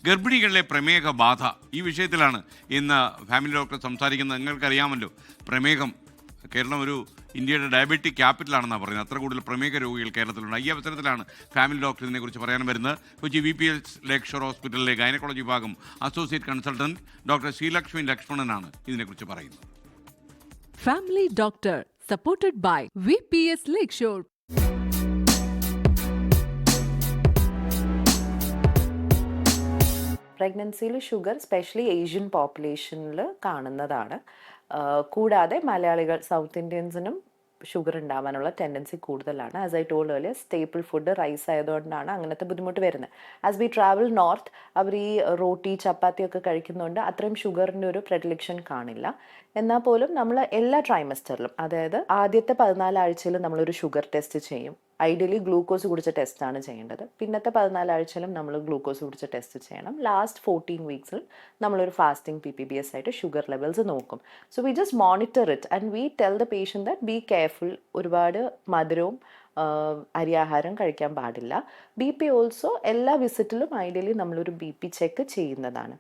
ഗർഭിണികളിലെ പ്രമേഹ ബാധ ഈ വിഷയത്തിലാണ് ഇന്ന് ഫാമിലി ഡോക്ടർ സംസാരിക്കുന്നത്. നിങ്ങൾക്കറിയാമല്ലോ, പ്രമേഹം കേരളം ഒരു ഇന്ത്യയുടെ ഡയബറ്റിക് ക്യാപിറ്റലാണെന്നാണ് പറയുന്നത്. അത്ര കൂടുതൽ പ്രമേഹ രോഗികൾ കേരളത്തിലുണ്ട്. ഈ അവസരത്തിലാണ് ഫാമിലി ഡോക്ടർ ഇതിനെക്കുറിച്ച് പറയാൻ വരുന്നത്. കൊച്ചി VPS ലേക്ക് ഷോർ ഹോസ്പിറ്റലിലെ ഗൈനക്കോളജി വിഭാഗം അസോസിയേറ്റ് കൺസൾട്ടന്റ് ഡോക്ടർ ശ്രീലക്ഷ്മി ലക്ഷ്മണനാണ് ഇതിനെക്കുറിച്ച് പറയുന്നത്. Family doctor supported by VPS Lakeshore. പ്രഗ്നൻസിയിൽ ഷുഗർ സ്പെഷ്യലി ഏഷ്യൻ പോപ്പുലേഷനിൽ കാണുന്നതാണ്. കൂടാതെ മലയാളികൾ, സൗത്ത് ഇന്ത്യൻസിനും ഷുഗർ ഉണ്ടാവാനുള്ള ടെൻഡൻസി കൂടുതലാണ്. As I told earlier, staple food rice ആയതുകൊണ്ടാണ് അങ്ങനത്തെ ബുദ്ധിമുട്ട് വരുന്നത്. ആസ് വി ട്രാവൽ നോർത്ത്, അവർ ഈ റോട്ടി ചപ്പാത്തി ഒക്കെ കഴിക്കുന്നതുകൊണ്ട് അത്രയും ഷുഗറിൻ്റെ ഒരു പ്രെഡിലിക്ഷൻ കാണില്ല. എന്നാൽ പോലും നമ്മൾ എല്ലാ ട്രൈമസ്റ്ററിലും, അതായത് ആദ്യത്തെ 14 ആഴ്ചയിലും നമ്മളൊരു ഷുഗർ ടെസ്റ്റ് ചെയ്യും. ഐഡിയലി ഗ്ലൂക്കോസ് കുടിച്ച ടെസ്റ്റാണ് ചെയ്യേണ്ടത്. പിന്നത്തെ 14 ആഴ്ചയിലും നമ്മൾ ഗ്ലൂക്കോസ് കുടിച്ച ടെസ്റ്റ് ചെയ്യണം. ലാസ്റ്റ് 14 വീക്സിൽ നമ്മളൊരു ഫാസ്റ്റിംഗ് PPBS ആയിട്ട് ഷുഗർ ലെവൽസ് നോക്കും. So we just monitor it and we tell the patient that be careful. ഒരുപാട് മധുരവും അരിയാഹാരം കഴിക്കാൻ പാടില്ല. BP ഓൾസോ എല്ലാ വിസിറ്റിലും ഐഡിയലി നമ്മളൊരു BP ചെക്ക് ചെയ്യുന്നതാണ്.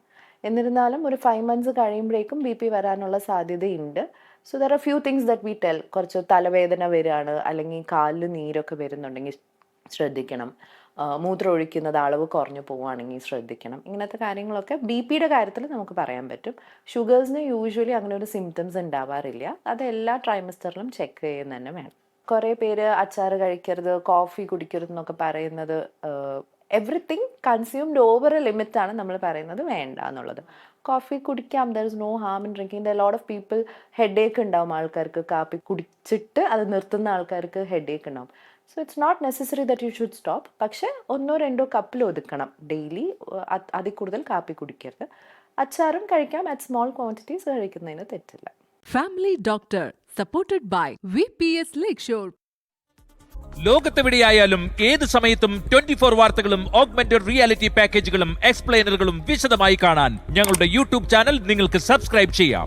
എന്നിരുന്നാലും ഒരു 5 months കഴിയുമ്പോഴേക്കും BP വരാനുള്ള സാധ്യതയുണ്ട്. So there are few things that we tell. കുറച്ച് തലവേദന വരികയാണ്, അല്ലെങ്കിൽ കാലിൽ നീരൊക്കെ വരുന്നുണ്ടെങ്കിൽ ശ്രദ്ധിക്കണം. മൂത്രം ഒഴിക്കുന്നത് അളവ് കുറഞ്ഞു പോവുകയാണെങ്കിൽ ശ്രദ്ധിക്കണം. ഇങ്ങനത്തെ കാര്യങ്ങളൊക്കെ BPയുടെ കാര്യത്തിൽ നമുക്ക് പറയാൻ പറ്റും. ഷുഗേഴ്സിന് യൂഷ്വലി അങ്ങനെ ഒരു സിംറ്റംസ് ഉണ്ടാവാറില്ല. അത് എല്ലാ ട്രൈമസ്റ്ററിലും ചെക്ക് ചെയ്യുന്ന തന്നെ വേണം. കുറേ പേര് അച്ചാർ കഴിക്കരുത്, കോഫി കുടിക്കരുത് എന്നൊക്കെ പറയുന്നത് എവറിത്തിങ് കൺസ്യൂംഡ് ഓവർ എ ലിമിറ്റാണ് നമ്മൾ പറയുന്നത് വേണ്ട എന്നുള്ളത്. കോഫി കുടിക്കാം, there is no harm in drinking. The lot of people headache ഉണ്ടാവും ആൾക്കാർക്ക്. കാപ്പി കുടിച്ചിട്ട് അത് നിർത്തുന്ന ആൾക്കാർക്ക് ഹെഡേക്ക് ഉണ്ടാവും. So it's not necessary that you should stop. പക്ഷേ 1-2 കപ്പിൽ ഒതുക്കണം ഡെയിലി. അതിൽ കൂടുതൽ കാപ്പി കുടിക്കരുത്. അച്ചാറും കഴിക്കാം, അറ്റ് സ്മോൾ ക്വാണ്ടിറ്റീസ് കഴിക്കുന്നതിന് തെറ്റില്ല. Family doctor supported by VPS lakeshore. ലോകത്തെവിടെയായാലും ഏത് സമയത്തും 24 വാർത്തകളും ഓഗ്മെന്റഡ് റിയാലിറ്റി പാക്കേജുകളും എക്സ്പ്ലെയിനറുകളും വിശദമായി കാണാൻ ഞങ്ങളുടെ YouTube ചാനൽ നിങ്ങൾക്ക് സബ്സ്ക്രൈബ് ചെയ്യാം.